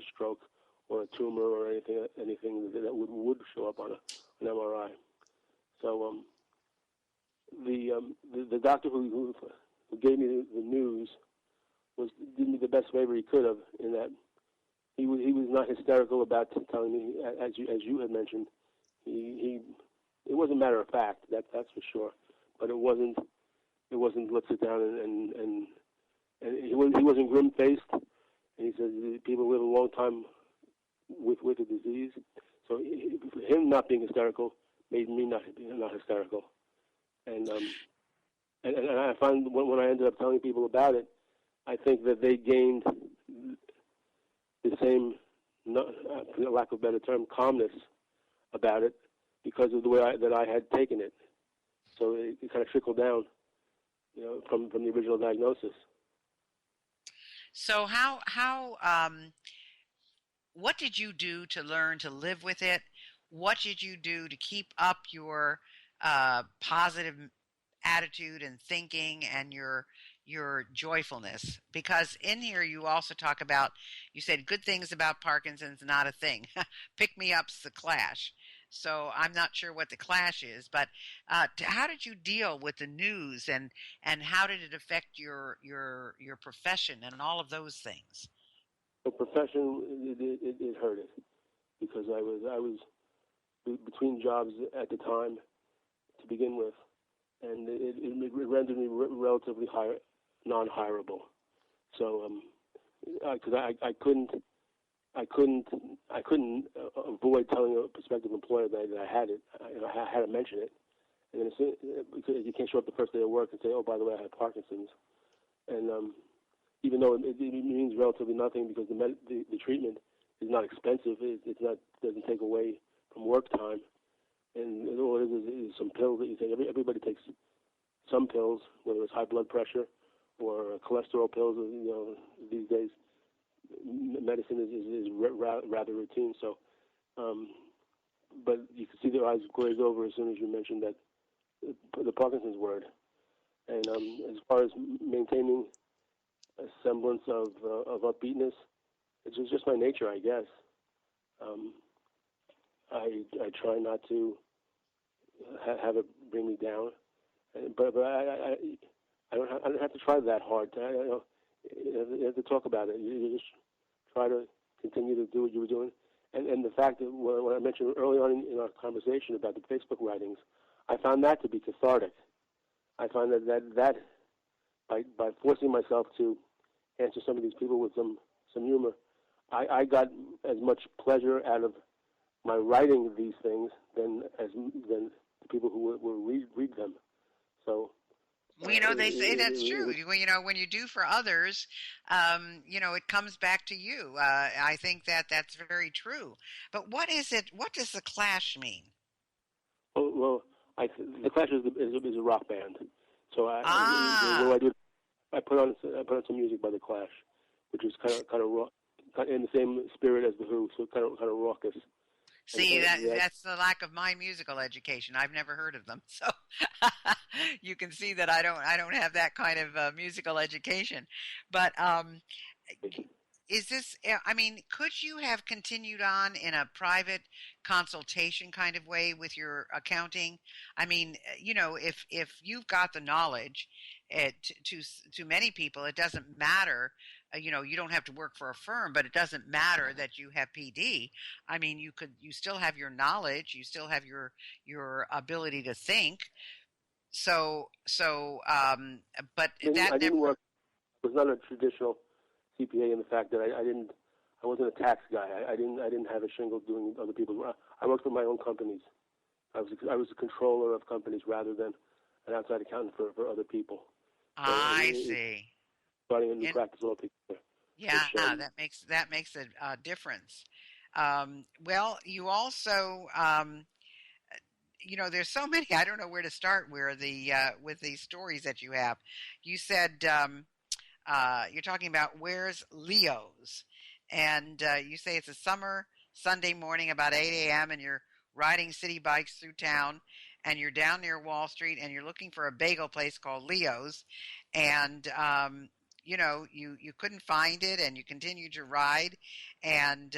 a stroke or a tumor or anything that would show up on an MRI. So the doctor who gave me the news did me the best favor he could have, in that he was not hysterical about telling me, as you had mentioned. It wasn't matter of fact, that's for sure, but it wasn't let's sit down and he wasn't grim faced, and he says people live a long time with the disease. So him not being hysterical made me not hysterical, and I find when I ended up telling people about it, I think that they gained the same, for lack of a better term, calmness about it because of the way that I had taken it. So it kind of trickled down, from the original diagnosis. So what did you do to learn to live with it? What did you do to keep up your positive attitude and thinking and your joyfulness? Because in here you also talk about, you said good things about Parkinson's, not a thing. Pick me up's the Clash. So I'm not sure what the Clash is, but how did you deal with the news, and how did it affect your profession and all of those things? The profession, it hurt it, because I was between jobs at the time to begin with, and it rendered me relatively non-hireable. So, because I couldn't avoid telling a prospective employer that I had it. I had to mention it, and then because you can't show up the first day of work and say, "Oh, by the way, I have Parkinson's," and even though it means relatively nothing, because the treatment is not expensive, doesn't take away from work time, and all it is some pills that you take. Everybody takes some pills, whether it's high blood pressure or cholesterol pills. These days, medicine is rather routine. So, but you can see their eyes glaze over as soon as you mentioned that the Parkinson's word. And as far as maintaining a semblance of upbeatness, it's just my nature, I guess. I try not to have it bring me down, but I don't have to try that hard. You have to talk about it. You just try to continue to do what you were doing, and the fact that when I mentioned early on in our conversation about the Facebook writings, I found that to be cathartic. I find that by forcing myself to answer some of these people with some humor, I got as much pleasure out of my writing these things than the people who will read them. So, well, they say that's true. When you do for others, it comes back to you. I think that's very true. But what is it? What does the Clash mean? Well, the Clash is a rock band. So what I do, I put on some music by the Clash, which is kind of rock, in the same spirit as the Who, so kind of raucous. See, that's the lack of my musical education. I've never heard of them, so you can see that I don't have that kind of musical education. But is this? I mean, could you have continued on in a private consultation kind of way with your accounting? I mean, if you've got the knowledge, to many people, it doesn't matter. You don't have to work for a firm, but it doesn't matter that you have PD. I mean, you still have your knowledge, you still have your ability to think. But I didn't work. I was not a traditional CPA in the fact that I wasn't a tax guy. I didn't have a shingle doing other people's. I worked for my own companies. I was a controller of companies rather than an outside accountant for other people. I see. Starting a new practice altogether. Yeah, that makes a difference. Well, you also, there's so many. I don't know where to start. With these stories that you have, you said you're talking about where's Leo's, and you say it's a summer Sunday morning about 8 a.m. and you're riding city bikes through town, and you're down near Wall Street, and you're looking for a bagel place called Leo's, and you couldn't find it, and you continued to ride, and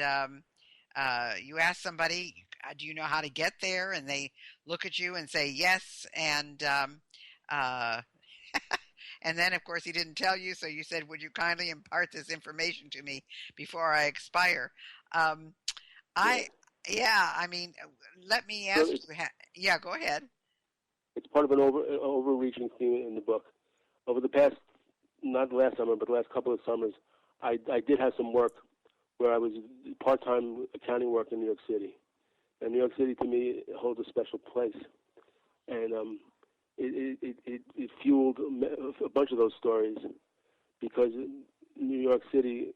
you ask somebody, do you know how to get there? And they look at you and say yes, uh, and then, of course, he didn't tell you, so you said, would you kindly impart this information to me before I expire? Um, Yeah. I, yeah, I mean, let me So ask you, yeah, go ahead. it's part of an overreaching theme in the book. Over the past, not last summer, but the last couple of summers, I did have some work where I was part-time accounting work in New York City. And New York City, to me, holds a special place. And it fueled a bunch of those stories because New York City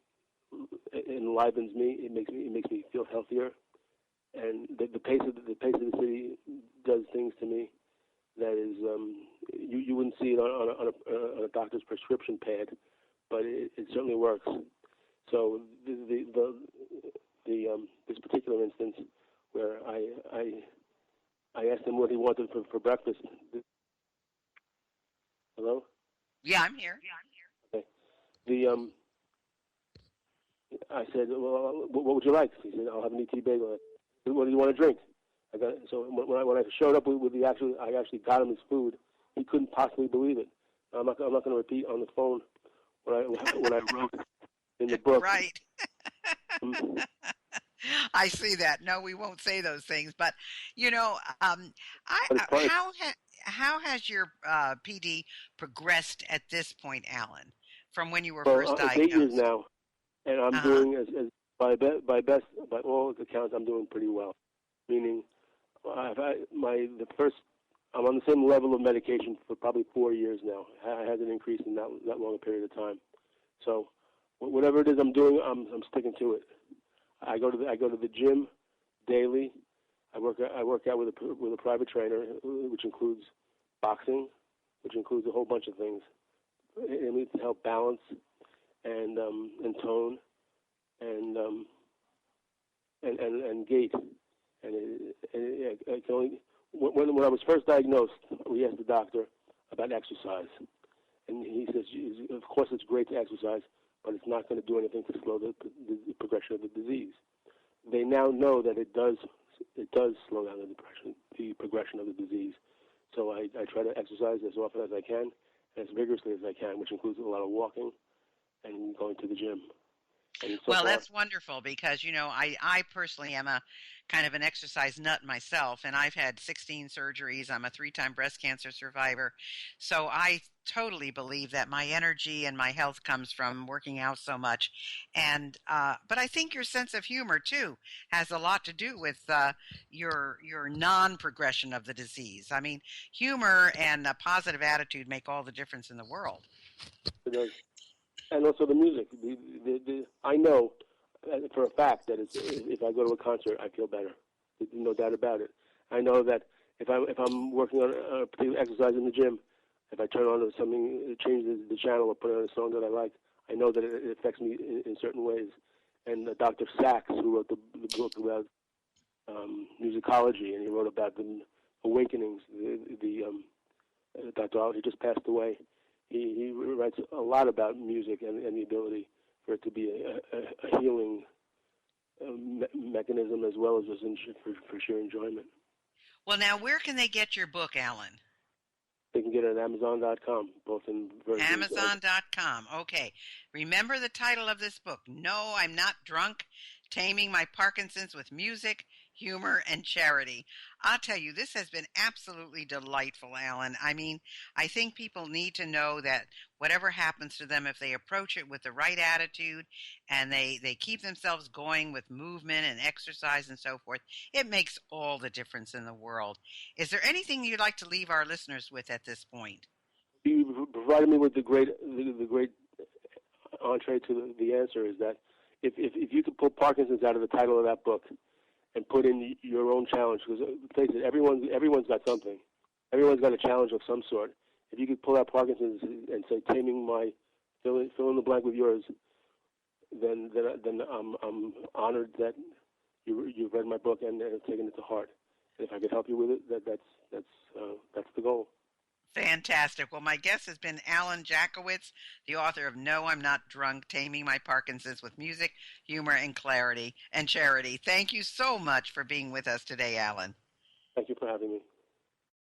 enlivens me. It makes me feel healthier, and the pace of the city does things to me that is you wouldn't see it on a doctor's prescription pad, but it certainly works. So this particular instance where I asked him what he wanted for breakfast. Hello? Yeah, I'm here. Okay. I said, well, what would you like? He said, I'll have an ET bagel. What do you want to drink? So when I showed up with I actually got him his food. He couldn't possibly believe it. I'm not going to repeat on the phone what I wrote in the book. Right. I see that. No, we won't say those things. But how has your PD progressed at this point, Alan, from when you were first It's diagnosed? 8 years now, and I'm doing as by all accounts, I'm doing pretty well. Meaning, I'm on the same level of medication for probably 4 years now. It hasn't increased in that long a period of time. So, whatever it is I'm doing, I'm sticking to it. I go to the gym daily. I work out with a private trainer, which includes boxing, which includes a whole bunch of things. It needs to help balance and tone and gait. And it can only when I was first diagnosed, we asked the doctor about exercise, and he says, of course, it's great to exercise, but it's not going to do anything to slow the progression of the disease. They now know that it does slow down the progression of the disease. So I try to exercise as often as I can, as vigorously as I can, which includes a lot of walking and going to the gym. Well, that's wonderful because, I personally am a kind of an exercise nut myself, and I've had 16 surgeries. I'm a 3-time breast cancer survivor. So I totally believe that my energy and my health comes from working out so much. But I think your sense of humor, too, has a lot to do with your non-progression of the disease. I mean, humor and a positive attitude make all the difference in the world. It does. And also the music. I know for a fact that if I go to a concert, I feel better. There's no doubt about it. I know that if I'm working on a particular exercise in the gym, if I turn on something, change the channel or put on a song that I like, I know that it affects me in certain ways. And Dr. Sachs, who wrote the book about musicology, and he wrote about the awakenings, Dr. Oliver, he just passed away. He writes a lot about music and the ability for it to be a healing mechanism as well as just for sheer enjoyment. Well, now, where can they get your book, Alan? They can get it at Amazon.com, both in versions. Amazon.com. Okay. Remember the title of this book, No, I'm Not Drunk, Taming My Parkinson's with Music, Humor, and Charity. I'll tell you, this has been absolutely delightful, Alan. I mean, I think people need to know that whatever happens to them, if they approach it with the right attitude and they keep themselves going with movement and exercise and so forth, it makes all the difference in the world. Is there anything you'd like to leave our listeners with at this point? You provided me with the great entree to the answer is that if you could pull Parkinson's out of the title of that book and put in your own challenge, because face it, everyone's got something. Everyone's got a challenge of some sort. If you could pull out Parkinson's and say, taming my, fill in the blank with yours, then I'm honored that you've read my book and have taken it to heart. And if I could help you with it, that's the goal. Fantastic. Well, my guest has been Alan Jackowitz, the author of No, I'm Not Drunk, Taming My Parkinson's with Music, Humor, and Clarity and Charity. Thank you so much for being with us today, Alan. Thank you for having me.